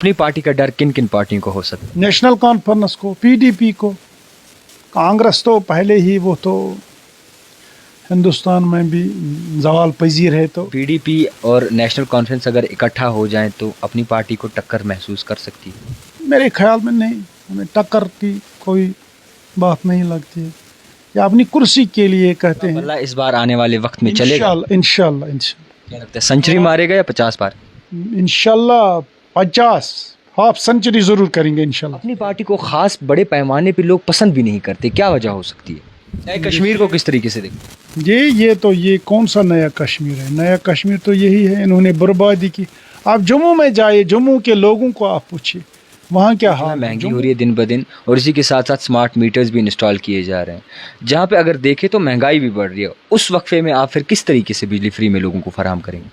अपनी पार्टी का डर किन किन पार्टियों को हो सकता है? नेशनल कॉन्फ्रेंस को, पीडीपी को। कांग्रेस तो पहले ही वो तो हिंदुस्तान में भी जवाल पजीर है, तो पीडीपी और नेशनल कॉन्फ्रेंस अगर इकट्ठा हो जाएं तो अपनी पार्टी को टक्कर महसूस कर सकती है? मेरे ख्याल में नहीं, हमें टक्कर की कोई बात नहीं लगती है। या अपनी कुर्सी के लिए कहते हैं। अल्लाह इस बार आने वाले वक्त में चलेगा? इंशाल्लाह क्या लगता है, सेंचुरी मारेगा या 50 पार? इंशाल्लाह 50 हाफ सेंचुरी जरूर करेंगे इंशाल्लाह। अपनी पार्टी को खास बड़े पैमाने पे लोग पसंद भी नहीं करते, क्या वजह हो सकती है? नए कश्मीर को किस तरीके से देखते? ये कौन सा नया कश्मीर है? नया कश्मीर तो यही है, इन्होंने बर्बादी की। आप जम्मू में जाइए, जम्मू के लोगों को आप पूछिए वहाँ क्या हाल है। महंगी हो रही है दिन ब दिन, और इसी के साथ साथ स्मार्ट मीटर्स भी इंस्टॉल किए जा रहे हैं, जहाँ पे अगर देखें तो महंगाई भी बढ़ रही है। उस वक्फे में आप फिर किस तरीके से बिजली फ्री में लोगों को फराहम करेंगे?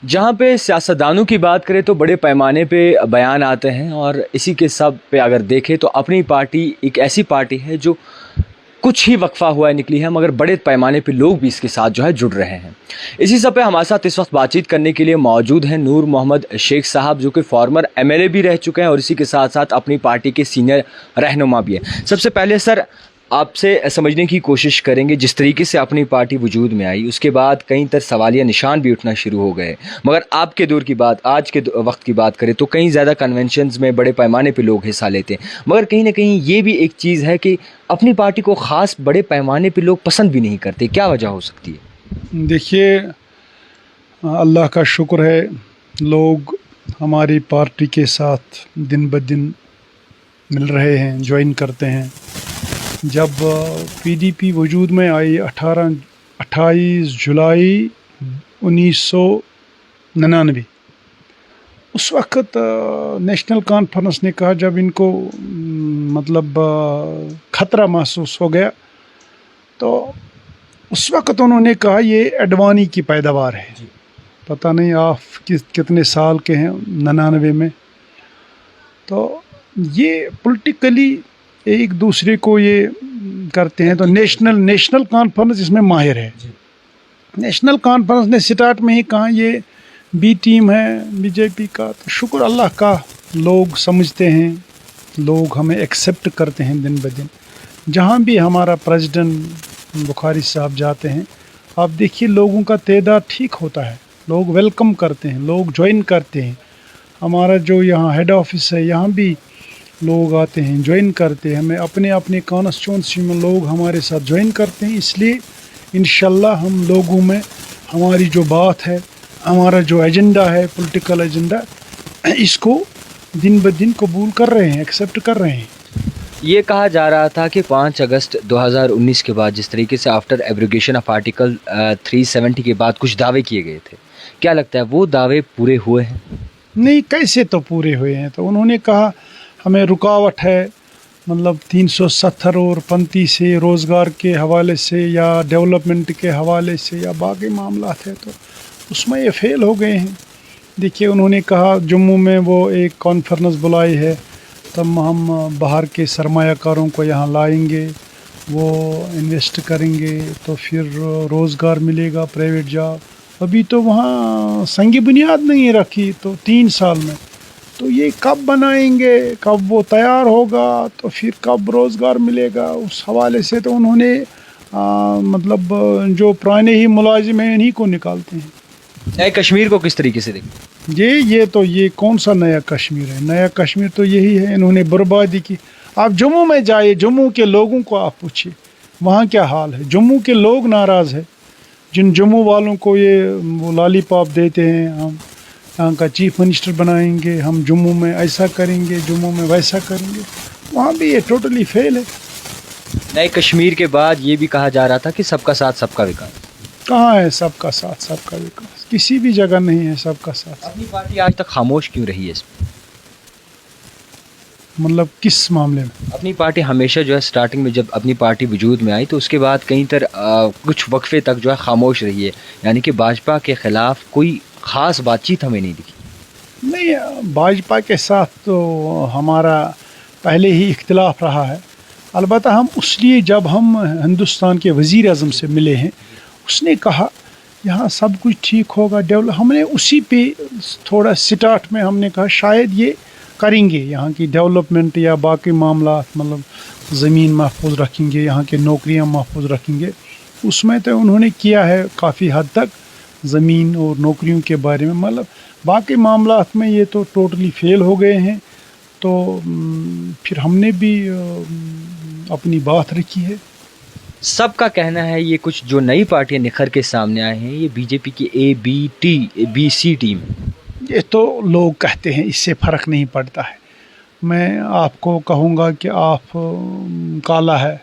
जहाँ पे सियासतदानों की बात करें तो बड़े पैमाने पे बयान आते हैं, और इसी के सब पे अगर देखें तो अपनी पार्टी एक ऐसी पार्टी है जो कुछ ही वक्फा हुआ है निकली है, मगर बड़े पैमाने पे लोग भी इसके साथ जो है जुड़ रहे हैं। इसी सब पे हमारे साथ इस वक्त बातचीत करने के लिए मौजूद हैं नूर मोहम्मद शेख साहब, जो कि फॉर्मर एमएलए भी रह चुके हैं और इसी के साथ साथ अपनी पार्टी के सीनियर रहनुमा भी हैं। सबसे पहले सर आपसे समझने की कोशिश करेंगे, जिस तरीके से अपनी पार्टी वजूद में आई उसके बाद कई तरह सवालिया निशान भी उठना शुरू हो गए, मगर आपके दौर की बात, आज के वक्त की बात करें तो कहीं ज़्यादा कन्वेंशंस में बड़े पैमाने पे लोग हिस्सा लेते हैं, मगर कहीं ना कहीं ये भी एक चीज़ है कि अपनी पार्टी को ख़ास बड़े पैमाने पे लोग पसंद भी नहीं करते, क्या वजह हो सकती है? देखिए, अल्लाह का शुक्र है, लोग हमारी पार्टी के साथ दिन ब दिन मिल रहे हैं, ज्वाइन करते हैं। जब पीडीपी वजूद में आई 28 जुलाई 1999, उस वक्त नेशनल कॉन्फ्रेंस ने कहा, जब इनको मतलब ख़तरा महसूस हो गया, तो उस वक्त उन्होंने कहा ये एडवानी की पैदावार है। पता नहीं आप कितने साल के हैं, 99 में। तो ये पॉलिटिकली एक दूसरे को ये करते हैं। तो नेशनल कॉन्फ्रेंस इसमें माहिर है। नेशनल कॉन्फ्रेंस ने स्टार्ट में ही कहा ये बी टीम है बीजेपी का। तो शुक्र अल्लाह का, लोग समझते हैं, लोग हमें एक्सेप्ट करते हैं दिन ब दिन। जहाँ भी हमारा प्रेसिडेंट बुखारी साहब जाते हैं, आप देखिए लोगों का तादाद ठीक होता है, लोग वेलकम करते हैं, लोग ज्वाइन करते हैं। हमारा जो यहाँ हेड ऑफिस है, यहाँ भी लोग आते हैं, ज्वाइन करते हैं। हमें अपने अपने कॉन्स्टिट्यूंसी में लोग हमारे साथ ज्वाइन करते हैं। इसलिए इंशाल्लाह हम लोगों में हमारी जो बात है, हमारा जो एजेंडा है, पॉलिटिकल एजेंडा, इसको दिन ब दिन कबूल कर रहे हैं, एक्सेप्ट कर रहे हैं। ये कहा जा रहा था कि 5 अगस्त 2019 के बाद जिस तरीके से आफ्टर एब्रोगेशन ऑफ आर्टिकल 370 के बाद कुछ दावे किए गए थे, क्या लगता है वो दावे पूरे हुए हैं? नहीं, कैसे तो पूरे हुए हैं। तो उन्होंने कहा हमें रुकावट है, मतलब 370 और 35 से रोज़गार के हवाले से या डेवलपमेंट के हवाले से या बाकी मामलात है, तो उसमें ये फेल हो गए हैं। देखिए, उन्होंने कहा जम्मू में वो एक कॉन्फ्रेंस बुलाई है, तब हम बाहर के सरमायाकारों को यहाँ लाएंगे, वो इन्वेस्ट करेंगे तो फिर रोज़गार मिलेगा, प्राइवेट जॉब। अभी तो वहाँ संगी बुनियाद नहीं रखी, तो 3 साल में। तो ये कब बनाएंगे, कब वो तैयार होगा, तो फिर कब रोज़गार मिलेगा, उस हवाले से तो उन्होंने मतलब जो पुराने ही मुलाजिम हैं इन्हीं को निकालते हैं। नए कश्मीर को किस तरीके से देखते? ये कौन सा नया कश्मीर है? नया कश्मीर तो यही है, इन्होंने बर्बादी की। आप जम्मू में जाइए, जम्मू के लोगों को आप पूछिए वहाँ क्या हाल है। जम्मू के लोग नाराज़ हैं, जिन जम्मू वालों को ये वो लॉलीपॉप देते हैं, हम यहाँ का चीफ मिनिस्टर बनाएंगे, हम जम्मू में ऐसा करेंगे, जम्मू में वैसा करेंगे, वहाँ भी ये टोटली फेल है। नए कश्मीर के बाद ये भी कहा जा रहा था कि सबका साथ सबका विकास। कहाँ है सबका साथ सबका विकास? किसी भी जगह नहीं है सबका साथ। अपनी पार्टी आज तक खामोश क्यों रही है इसमें? मतलब किस मामले में? अपनी पार्टी हमेशा जो है स्टार्टिंग में जब अपनी पार्टी वजूद में आई तो उसके बाद कई तरह कुछ वक्फे तक जो है खामोश रही है, यानी कि भाजपा के ख़िलाफ़ कोई ख़ास बातचीत हमें नहीं दिखी। नहीं, भाजपा के साथ तो हमारा पहले ही इख्तिलाफ रहा है। अलबत्ता हम उसलिए जब हम हिंदुस्तान के वज़ीर आज़म से मिले हैं, उसने कहा यहाँ सब कुछ ठीक होगा, डेवलप। हमने उसी पे थोड़ा स्टार्ट में हमने कहा शायद ये करेंगे, यहाँ की डेवलपमेंट या बाकी मामला, मतलब ज़मीन महफूज रखेंगे, यहाँ की नौकरियाँ महफूज रखेंगे, उसमें तो उन्होंने किया है काफ़ी हद तक ज़मीन और नौकरियों के बारे में। मतलब बाकी मामलात में ये तो टोटली फेल हो गए हैं। तो फिर हमने भी अपनी बात रखी है। सबका कहना है ये कुछ जो नई पार्टियां निखर के सामने आए हैं ये बीजेपी की ABC टीम। ये तो लोग कहते हैं, इससे फ़र्क नहीं पड़ता है। मैं आपको कहूँगा कि आप काला है,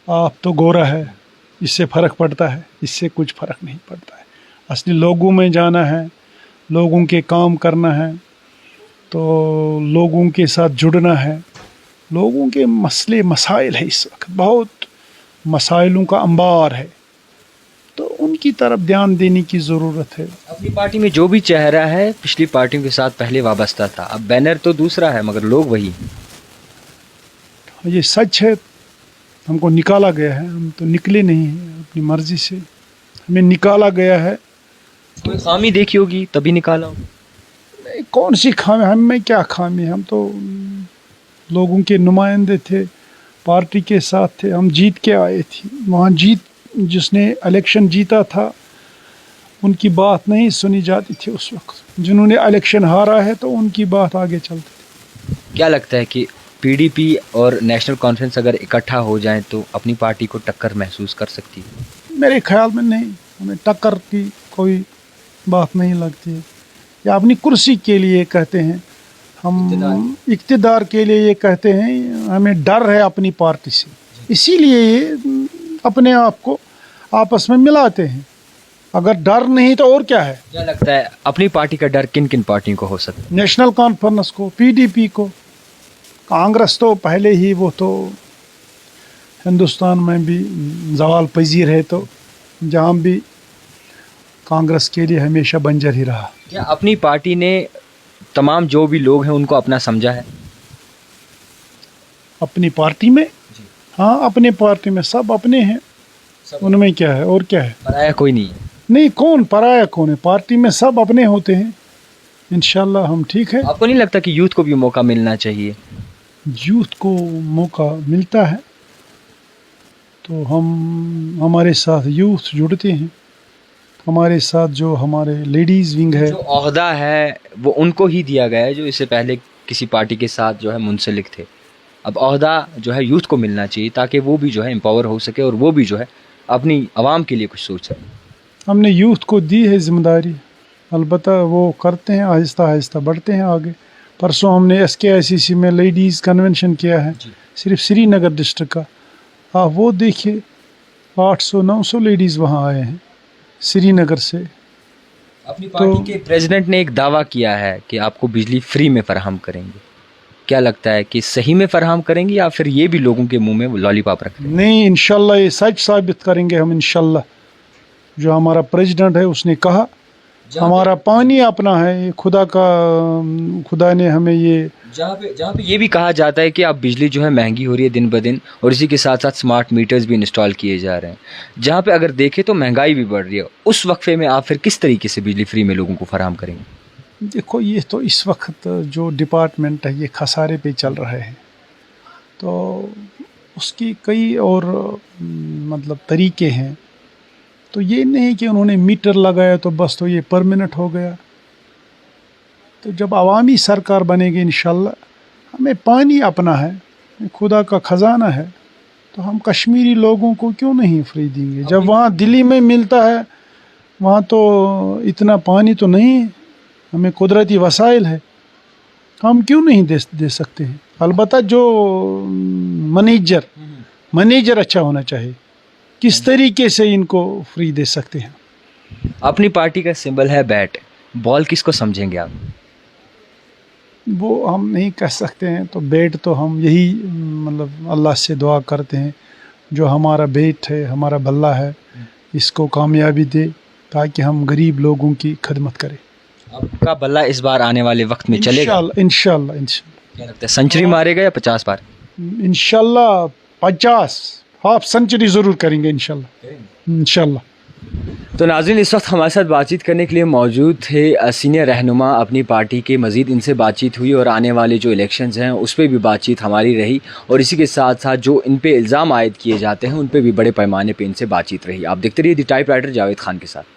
आप तो गोरा है, इससे फ़र्क पड़ता है? इससे कुछ फ़र्क नहीं पड़ता है। असली लोगों में जाना है, लोगों के काम करना है, तो लोगों के साथ जुड़ना है। लोगों के मसले मसाइल है, इस वक्त बहुत मसाइलों का अंबार है, तो उनकी तरफ ध्यान देने की ज़रूरत है। अपनी पार्टी में जो भी चेहरा है पिछली पार्टियों के साथ पहले वाबस्ता था, अब बैनर तो दूसरा है मगर लोग वही हैं। ये सच है, हमको निकाला गया है, हम तो निकले नहीं हैं अपनी मर्ज़ी से, हमें निकाला गया है। कोई खामी देखी होगी तभी निकाला हो। नहीं, कौन सी खामी, हम में क्या खामी, हम तो लोगों के नुमाइंदे थे, पार्टी के साथ थे, हम जीत के आए थे। वहाँ जिसने इलेक्शन जीता था उनकी बात नहीं सुनी जाती थी उस वक्त, जिन्होंने इलेक्शन हारा है तो उनकी बात आगे चलती थी। क्या लगता है कि PDP और नेशनल कॉन्फ्रेंस अगर इकट्ठा हो जाएं तो अपनी पार्टी को टक्कर महसूस कर सकती है? मेरे ख्याल में नहीं, हमें टक्कर की कोई बात नहीं लगती है। या अपनी कुर्सी के लिए कहते हैं, हम इक़्तिदार के लिए ये कहते हैं, हमें डर है अपनी पार्टी से, इसीलिए ये अपने आप को आपस में मिलाते हैं। अगर डर नहीं तो और क्या है? क्या लगता है अपनी पार्टी का डर किन किन पार्टियों को हो सकता है? नेशनल कॉन्फ्रेंस को, PDP को। कांग्रेस तो पहले ही वो तो हिंदुस्तान में भी ज़वाल पजीर है, तो जहाँ भी कांग्रेस के लिए हमेशा बंजर ही रहा। क्या अपनी पार्टी ने तमाम जो भी लोग हैं उनको अपना समझा है? अपनी पार्टी में? हाँ, अपनी पार्टी में सब अपने हैं, उनमें क्या है और क्या है? पराया कोई नहीं है। नहीं, कौन पराया कौन है? पार्टी में सब अपने होते हैं। इंशाल्लाह हम ठीक है। आपको नहीं लगता कि यूथ को भी मौका मिलना चाहिए? यूथ को मौका मिलता है तो हमारे साथ यूथ जुड़ते हैं, हमारे साथ जो हमारे लेडीज़ विंग है, जो ओहदा है वो उनको ही दिया गया है जो इससे पहले किसी पार्टी के साथ जो है मुंसलिक थे। अब ओहदा जो है यूथ को मिलना चाहिए ताकि वो भी जो है एम्पावर हो सके और वो भी जो है अपनी आवाम के लिए कुछ सोच सके। हमने यूथ को दी है जिम्मेदारी, अलबत्ता वो करते हैं, आहिस्ता आहिस्ता बढ़ते हैं आगे। परसों हमने SKICC में लेडीज़ कन्वेंशन किया है, सिर्फ श्रीनगर डिस्ट्रिक्ट का। आप वो देखिए, 800-900 लेडीज़ वहाँ आए हैं श्रीनगर से। अपनी पार्टी के प्रेसिडेंट ने एक दावा किया है कि आपको बिजली फ्री में फराहम करेंगे। क्या लगता है कि सही में फराहम करेंगे या फिर ये भी लोगों के मुंह में वो लॉलीपॉप रखेंगे? नहीं, इंशाल्लाह ये सच साबित करेंगे हम, इंशाल्लाह। जो हमारा प्रेसिडेंट है उसने कहा हमारा पानी अपना है, ये खुदा ने हमें ये, जहाँ पे ये भी कहा जाता है कि अब बिजली जो है महंगी हो रही है दिन ब दिन और इसी के साथ साथ स्मार्ट मीटर्स भी इंस्टॉल किए जा रहे हैं, जहाँ पे अगर देखें तो महंगाई भी बढ़ रही है। उस वक्फे में आप फिर किस तरीके से बिजली फ्री में लोगों को फराहम करेंगे? देखो ये तो इस वक्त जो डिपार्टमेंट है ये खसारे पे चल रहे हैं, तो उसकी कई और मतलब तरीके हैं। तो ये नहीं कि उन्होंने मीटर लगाया तो बस तो ये परमानेंट हो गया। तो जब अवामी सरकार बनेगी इंशाल्लाह, हमें पानी अपना है, खुदा का ख़जाना है, तो हम कश्मीरी लोगों को क्यों नहीं फ्री देंगे? जब वहाँ दिल्ली में मिलता है, वहाँ तो इतना पानी तो नहीं है, हमें कुदरती वसाइल है, हम क्यों नहीं दे सकते हैं? अलबत्ता जो मैनेजर अच्छा होना चाहिए, किस तरीके से इनको फ्री दे सकते हैं। अपनी पार्टी का सिंबल है बैट, बॉल किसको समझेंगे आप? वो हम नहीं कह सकते हैं, तो बैट तो हम यही मतलब अल्लाह से दुआ करते हैं जो हमारा बैट है, हमारा बल्ला है, इसको कामयाबी दे ताकि हम गरीब लोगों की खिदमत करें। आपका बल्ला इस बार आने वाले वक्त में चलेगा? इंशाल्लाह। क्या लगता है सेंचुरी मारेगा या 50 पार? इंशाल्लाह 50 हाफ सेंचुरी ज़रूर करेंगे इंशाल्लाह। تو ناظرین اس وقت ہمارے ساتھ بات چیت کرنے کے لیے موجود تھے سینئر رہنما اپنی پارٹی کے، مزید ان سے بات چیت ہوئی اور آنے والے جو الیکشنز ہیں اس پہ بھی بات چیت ہماری رہی، اور اسی کے ساتھ ساتھ جو ان پہ الزام عائد کیے جاتے ہیں ان پہ بھی بڑے پیمانے پہ ان سے بات چیت رہی۔ آپ دیکھتے رہیے the type writer Javed Khan کے ساتھ۔